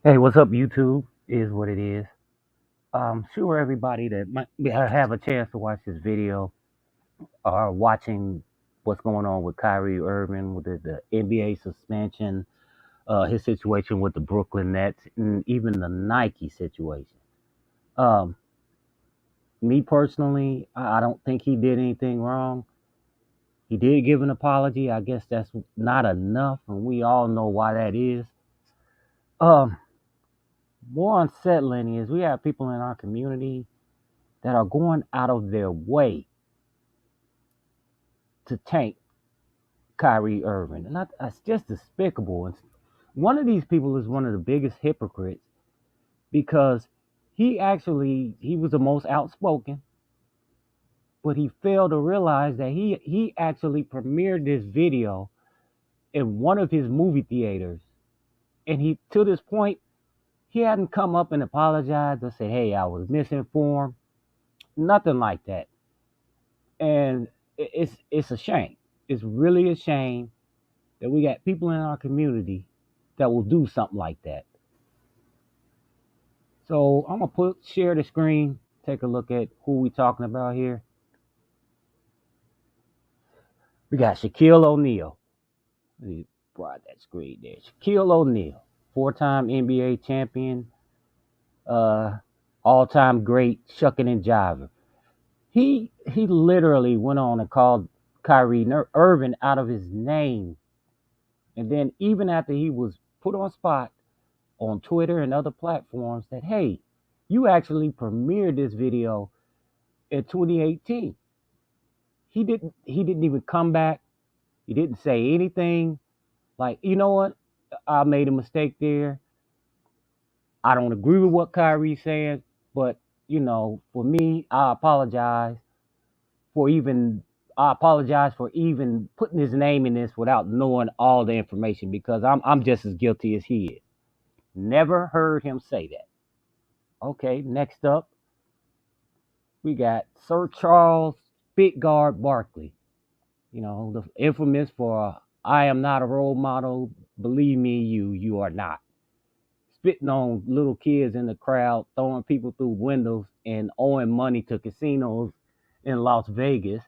Hey, what's up, YouTube? Is what it is. Sure, everybody that might have a chance to watch this video are watching what's going on with Kyrie Irving with the NBA suspension, his situation with the Brooklyn Nets, and even the Nike situation. Um, Me personally, I don't think he did anything wrong. He did give an apology. I guess that's not enough, and we all know why that is. Um, More unsettling is we have people in our community that are going out of their way to tank Kyrie Irving. And that's just despicable. And one of these people is one of the biggest hypocrites because he was the most outspoken, but he failed to realize that he actually premiered this video in one of his movie theaters. And he to this point he hadn't come up and apologized or said, "Hey, I was misinformed." Nothing like that. And it's a shame. It's really a shame that we got people in our community that will do something like that. So I'm gonna share the screen, take a look at who we talking about here. We got Shaquille O'Neal. Let me broad that screen there. Shaquille O'Neal, four-time NBA champion, uh, all-time great shucking and jiving. He literally went on and called Kyrie Irving out of his name, and then even after he was put on spot on Twitter and other platforms that, hey, you actually premiered this video in 2018. He didn't even come back. He didn't say anything. Like, you know what? I made a mistake there. I don't agree with what Kyrie's saying, but for me, for even I apologize for even putting his name in this without knowing all the information because I'm just as guilty as he is. Never heard him say that. Okay, next up, we got Sir Charles Spitguard Barkley. The infamous for I am not a role model. Believe me, you are not. Spitting on little kids in the crowd, throwing people through windows, and owing money to casinos in Las Vegas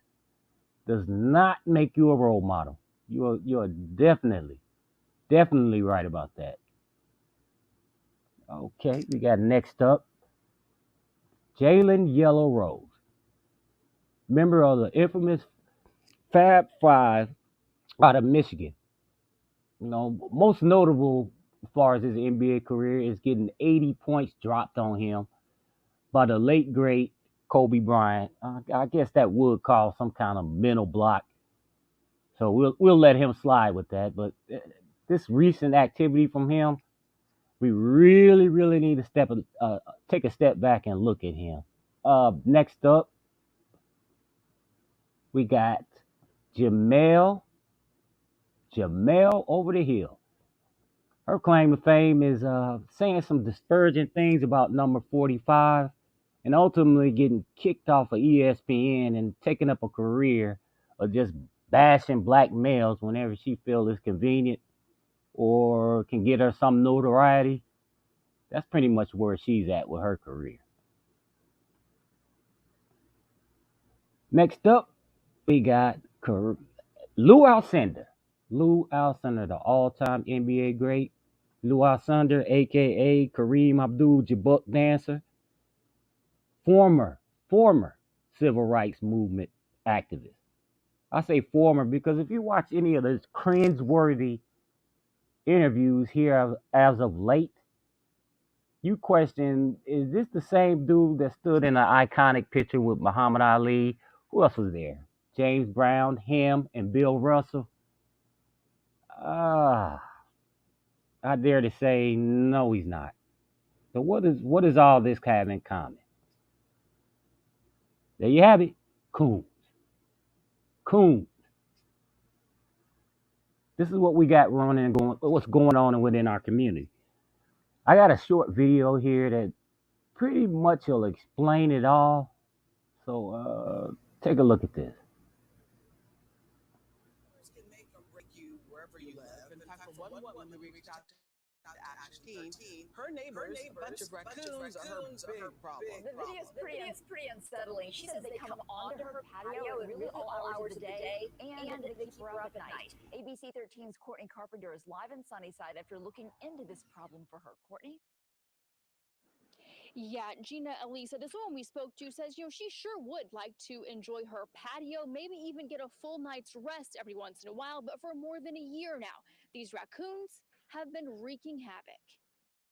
does not make you a role model. You're definitely right about that. Okay, we got next up Jalen Yellow Rose, member of the infamous Fab Five out of Michigan. Most notable as far as his NBA career is getting 80 points dropped on him by the late great Kobe Bryant. I guess that would cause some kind of mental block. So we'll let him slide with that. But this recent activity from him, we really need to take a step back and look at him. Next up, we got Jamel Jamel over the hill. Her claim to fame is saying some disparaging things about number 45 and ultimately getting kicked off of ESPN and taking up a career of just bashing black males whenever she feels it's convenient or can get her some notoriety. That's pretty much where she's at with her career. Next up, we got Lou Alcindor. Lou Alcindor, the all-time NBA great. Lou Alcindor, aka Kareem Abdul-Jabbar dancer, former civil rights movement activist. I say former because if you watch any of those cringe-worthy interviews here as of late, you question: Is this the same dude that stood in an iconic picture with Muhammad Ali? Who else was there? James Brown, him, and Bill Russell. Ah, I dare to say no, he's not. So what is all this have in common? There you have it. Coons. Coons. This is what we got running and going. What's going on within our community? I got a short video here that pretty much will explain it all. So take a look at this. Her neighbors, a bunch of raccoons are her big problem. The video is pretty unsettling. She says they come onto her patio at really all hours of the day, and they keep her up at night. ABC 13's Courtney Carpenter is live in Sunnyside after looking into this problem for her. Courtney? Yeah, Gina Elisa, this woman we spoke to says, she sure would like to enjoy her patio, maybe even get a full night's rest every once in a while. But for more than a year now, these raccoons have been wreaking havoc.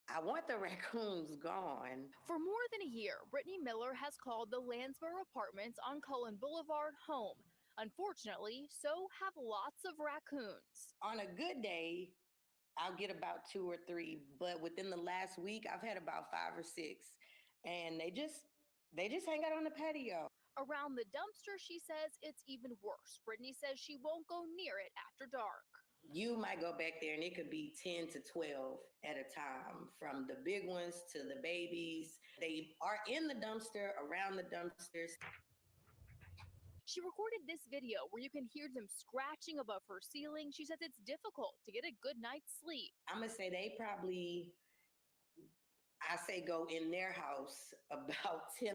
I want the raccoons gone. For more than a year, Brittany Miller has called the Landsboro Apartments on Cullen Boulevard home. Unfortunately, so have lots of raccoons. On a good day, I'll get about 2 or 3, but within the last week, I've had about 5 or 6, and they just hang out on the patio. Around the dumpster, she says it's even worse. Brittany says she won't go near it after dark. You might go back there and it could be 10 to 12 at a time, from the big ones to the babies. They are in the dumpster, around the dumpsters. She recorded this video where you can hear them scratching above her ceiling. She says it's difficult to get a good night's sleep. I'm going to say they probably, go in their house about 10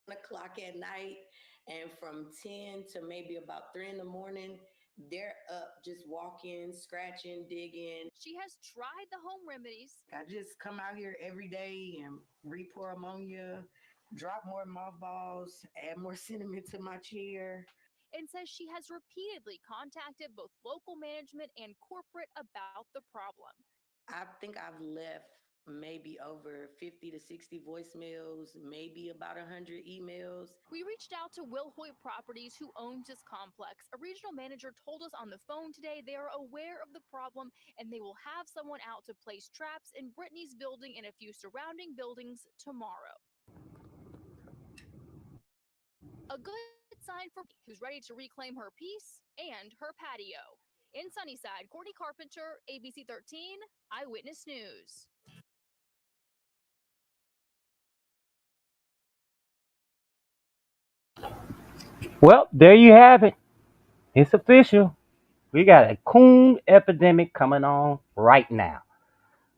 o'clock at night, and from 10 to maybe about 3 in the morning, they're up just walking, scratching, digging. She has tried the home remedies. I just come out here every day and re-pour ammonia, drop more mothballs, add more cinnamon to my chair. And says she has repeatedly contacted both local management and corporate about the problem. I think I've left maybe over 50 to 60 voicemails, maybe about 100 emails. We reached out to Will Hoyt Properties, who owns this complex. A regional manager told us on the phone today they are aware of the problem and they will have someone out to place traps in Brittany's building and a few surrounding buildings tomorrow. A good sign for who's ready to reclaim her peace and her patio. In Sunnyside, Courtney Carpenter, ABC 13 Eyewitness News. Well, there you have it. It's official. We got a coon epidemic coming on right now.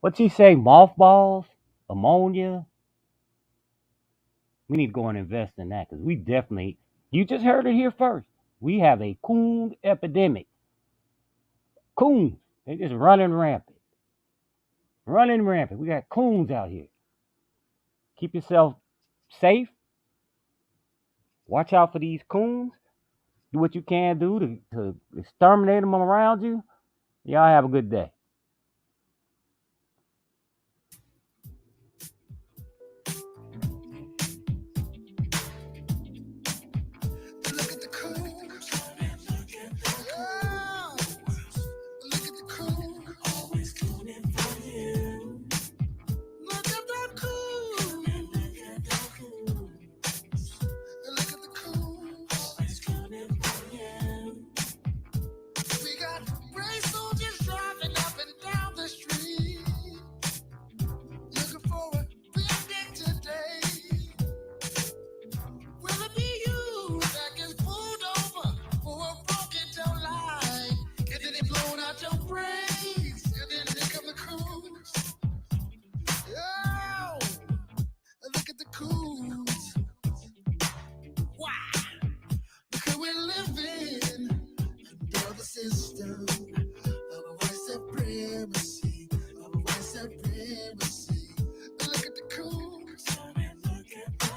What you say, mothballs, ammonia? We need to go and invest in that because we definitely, you just heard it here first. We have a coon epidemic. Coons, they just running rampant. Running rampant. We got coons out here. Keep yourself safe. Watch out for these coons. Do what you can do to exterminate them around you. Y'all have a good day.